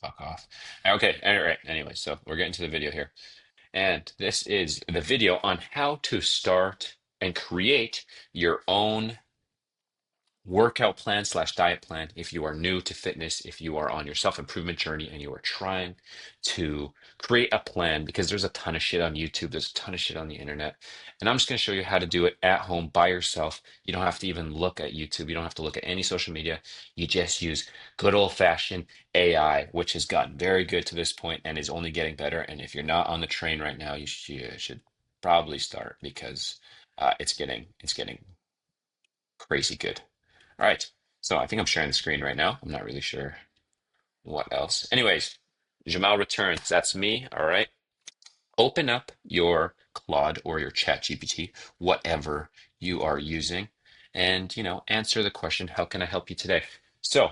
Fuck off. Okay, all right. Anyway, so we're getting to the video here. And this is the video on how to start and create your own workout plan slash diet plan if you are new to fitness, if you are on your self-improvement journey and you are trying to create a plan, because there's a ton of shit on YouTube, there's a ton of shit on the internet. And I'm just going to show you how to do it at home by yourself. You don't have to even look at YouTube. You don't have to look at any social media. You just use good old-fashioned AI, which has gotten very good to this point and is only getting better. And if you're not on the train right now, you should probably start because it's getting crazy good. All right. So I think I'm sharing the screen right now. I'm not really sure what else. Anyways, Jamal returns. That's me. All right. Open up your Claude or your Chat GPT, whatever you are using, and answer the question, how can I help you today? So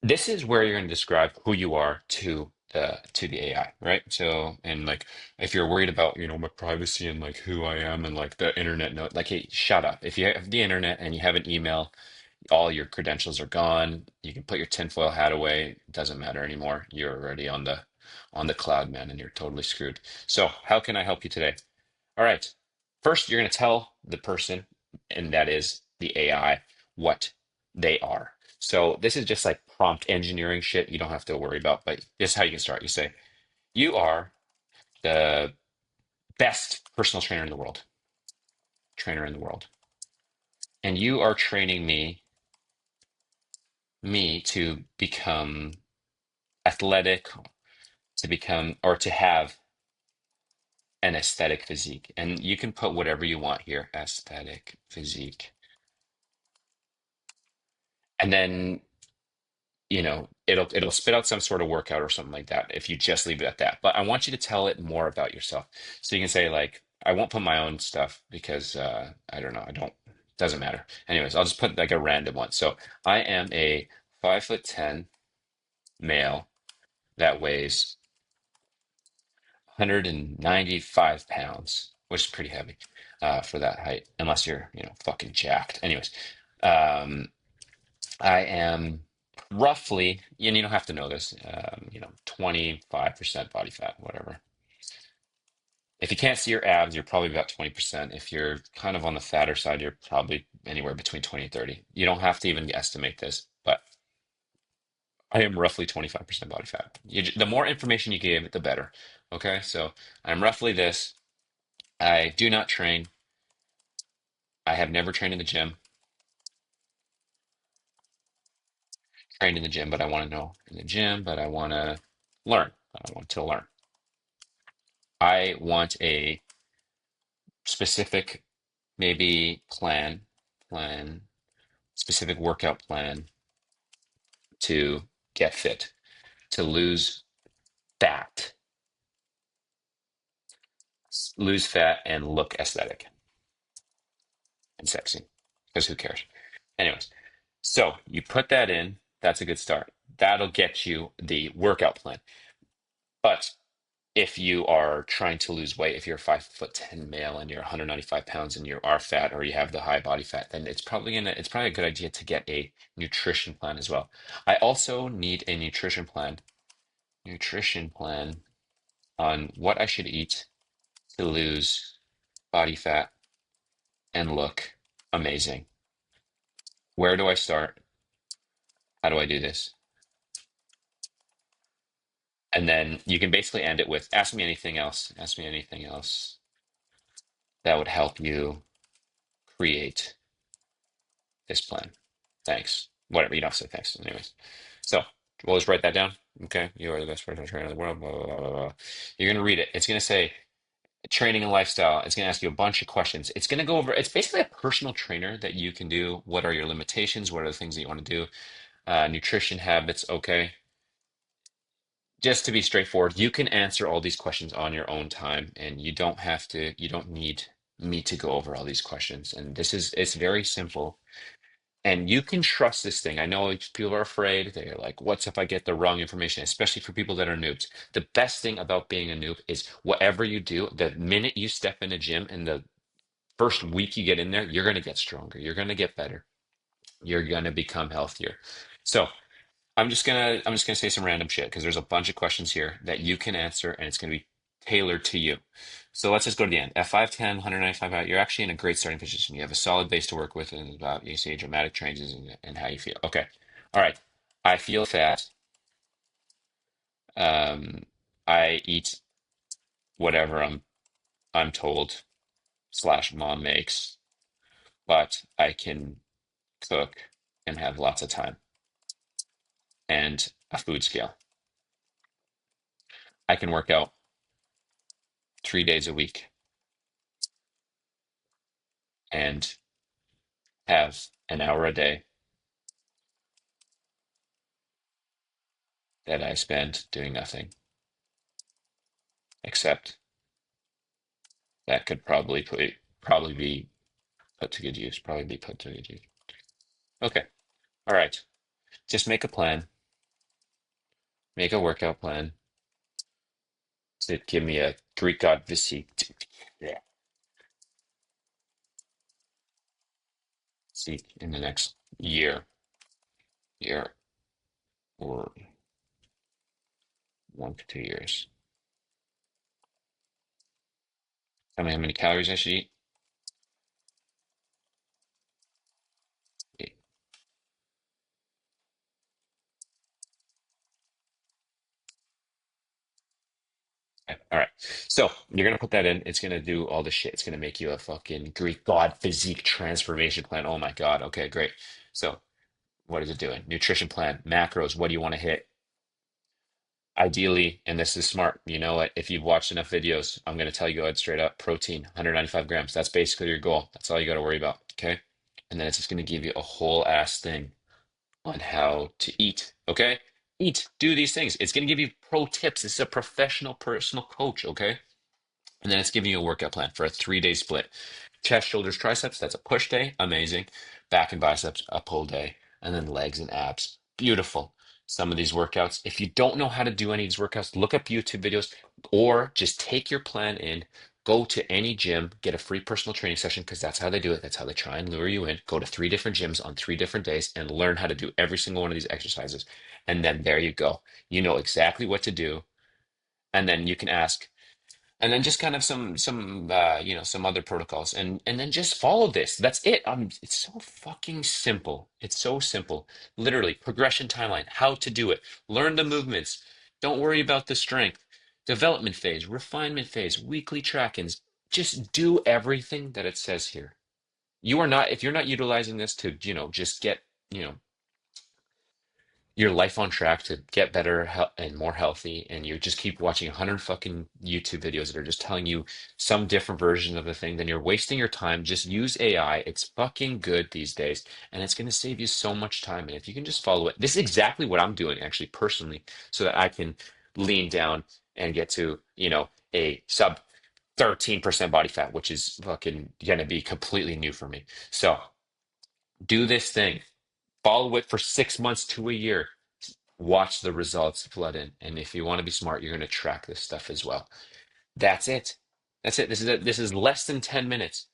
this is where you're going to describe who you are to the AI, right? So, and like if you're worried about, my privacy and like who I am and like the internet note, like, hey, shut up. If you have the internet and you have an email, all your credentials are gone. You can put your tinfoil hat away. It doesn't matter anymore. You're already on the cloud, man, and you're totally screwed. So, how can I help you today? All right. First, you're going to tell the person, and that is the AI, what they are. So this is just like prompt engineering shit you don't have to worry about, but this is how you can start. You say, you are the best personal trainer in the world, and you are training me to become athletic, to become or to have an aesthetic physique. And you can put whatever you want here, aesthetic physique. And then, it'll spit out some sort of workout or something like that if you just leave it at that. But I want you to tell it more about yourself. So you can say like, I won't put my own stuff because I don't know, I don't doesn't matter. Anyways, I'll just put like a random one. So I am a 5'10" male that weighs 195 pounds, which is pretty heavy for that height, unless you're, fucking jacked. Anyways, um, I am roughly, and you don't have to know this, 25% body fat, whatever. If you can't see your abs, you're probably about 20%. If you're kind of on the fatter side, you're probably anywhere between 20 and 30. You don't have to even estimate this, but I am roughly 25% body fat. The more information you give, the better. Okay, so I'm roughly this. I do not train. I have never trained in the gym. Trained in the gym, but I want to know in the gym, but I want to learn. I want to learn. I want a specific, maybe plan, specific workout plan to get fit, to fat, lose fat and look aesthetic and sexy. Because who cares? Anyways, so you put that in. That's a good start. That'll get you the workout plan. But if you are trying to lose weight, if you're a 5'10" male and you're 195 pounds and you are fat or you have the high body fat, then it's probably a good idea to get a nutrition plan as well. I also need a nutrition plan on what I should eat to lose body fat and look amazing. Where do I start? How do I do this? And then you can basically end it with ask me anything else. Ask me anything else that would help you create this plan. Thanks. Whatever, you don't have to say thanks. Anyways. So we'll just write that down. Okay. You are the best personal trainer in the world. Blah, blah, blah, blah, blah. You're going to read it. It's going to say training and lifestyle. It's going to ask you a bunch of questions. It's going to go over, it's basically a personal trainer that you can do. What are your limitations? What are the things that you want to do? Nutrition habits. Okay. Just to be straightforward, you can answer all these questions on your own time, and you don't need me to go over all these questions. And it's very simple. And you can trust this thing. I know people are afraid. They're like, what's if I get the wrong information? Especially for people that are noobs. The best thing about being a noob is whatever you do, the minute you step in a gym and the first week you get in there, you're going to get stronger. You're going to get better. You're going to become healthier. So I'm just gonna say some random shit because there's a bunch of questions here that you can answer and it's gonna be tailored to you. So let's just go to the end. At 5'10", 195 out, you're actually in a great starting position. You have a solid base to work with, and it's about you see dramatic changes in how you feel. Okay. All right. I feel fat. Um, I eat whatever I'm told slash mom makes, but I can cook and have lots of time and a food scale. I can work out 3 days a week and have an hour a day that I spend doing nothing, except that could probably be put to good use. Probably be put to good use. Okay. All right. Just make a plan. Make a workout plan to give me a Greek god physique in the next year or 1 to 2 years. Tell me how many calories I should eat. Okay, all right. So you're gonna put that in. It's gonna do all the shit. It's gonna make you a fucking Greek god physique transformation plan. Oh my God. Okay, great. So what is it doing? Nutrition plan, macros. What do you want to hit? Ideally, and this is smart. You know what? If you've watched enough videos, I'm gonna tell you go ahead straight up. Protein, 195 grams. That's basically your goal. That's all you got to worry about. Okay. And then it's just gonna give you a whole ass thing on how to eat. Okay. Eat. Do these things. It's gonna give you pro tips. This is a professional personal coach. Okay. And then it's giving you a workout plan for a 3 day split. Chest, shoulders, triceps, that's a push day. Amazing. Back and biceps, a pull day. And then legs and abs. Beautiful. Some of these workouts, if you don't know how to do any of these workouts, look up YouTube videos or just take your plan in. Go to any gym, get a free personal training session because that's how they do it. That's how they try and lure you in. Go to 3 different gyms on 3 different days and learn how to do every single one of these exercises. And then there you go. You know exactly what to do. And then you can ask, and then just kind of some other protocols and then just follow this. That's it. It's so fucking simple. It's so simple. Literally progression timeline, how to do it, learn the movements, don't worry about the strength, development phase, refinement phase, weekly track-ins. Just do everything that it says here. You are not, if you're not utilizing this to just get you know your life on track to get better and more healthy, and you just keep watching 100 fucking YouTube videos that are just telling you some different version of the thing, then you're wasting your time. Just use AI. It's fucking good these days, and it's going to save you so much time. And if you can just follow it, this is exactly what I'm doing actually personally, so that I can lean down and get to, a sub 13% body fat, which is fucking going to be completely new for me. So do this thing, follow it for 6 months to a year, watch the results flood in. And if you want to be smart, you're going to track this stuff as well. That's it. That's it. This is less than 10 minutes.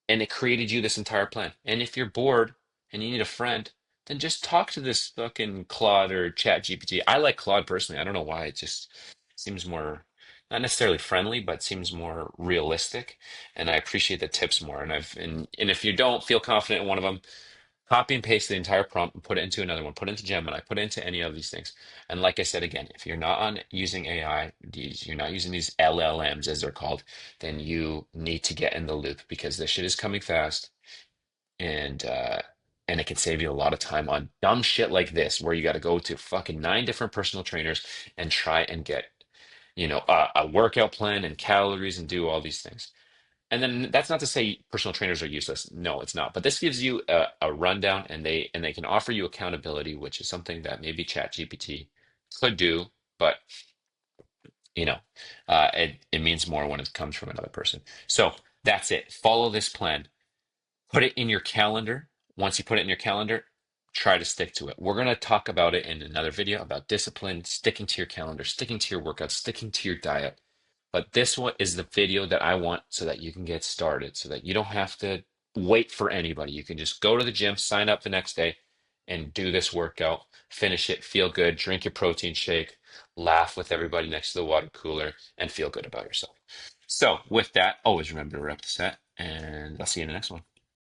And it created you this entire plan. And if you're bored and you need a friend, then just talk to this fucking Claude or Chat GPT. I like Claude personally. I don't know why. It just seems more, not necessarily friendly, but seems more realistic. And I appreciate the tips more. And if you don't feel confident in one of them, copy and paste the entire prompt and put it into another one. Put it into Gemini. Put it into any of these things. And like I said again, if you're not on using AI, you're not using these LLMs as they're called, then you need to get in the loop because this shit is coming fast, and and it can save you a lot of time on dumb shit like this, where you got to go to fucking 9 different personal trainers and try and get a workout plan and calories and do all these things. And then that's not to say personal trainers are useless. No, it's not. But this gives you a rundown, and they can offer you accountability, which is something that maybe ChatGPT could do, but you know, it means more when it comes from another person. So that's it. Follow this plan. Put it in your calendar. Once you put it in your calendar, try to stick to it. We're going to talk about it in another video about discipline, sticking to your calendar, sticking to your workouts, sticking to your diet. But this one is the video that I want so that you can get started, so that you don't have to wait for anybody. You can just go to the gym, sign up the next day, and do this workout, finish it, feel good, drink your protein shake, laugh with everybody next to the water cooler, and feel good about yourself. So with that, always remember to rep the set, and I'll see you in the next one.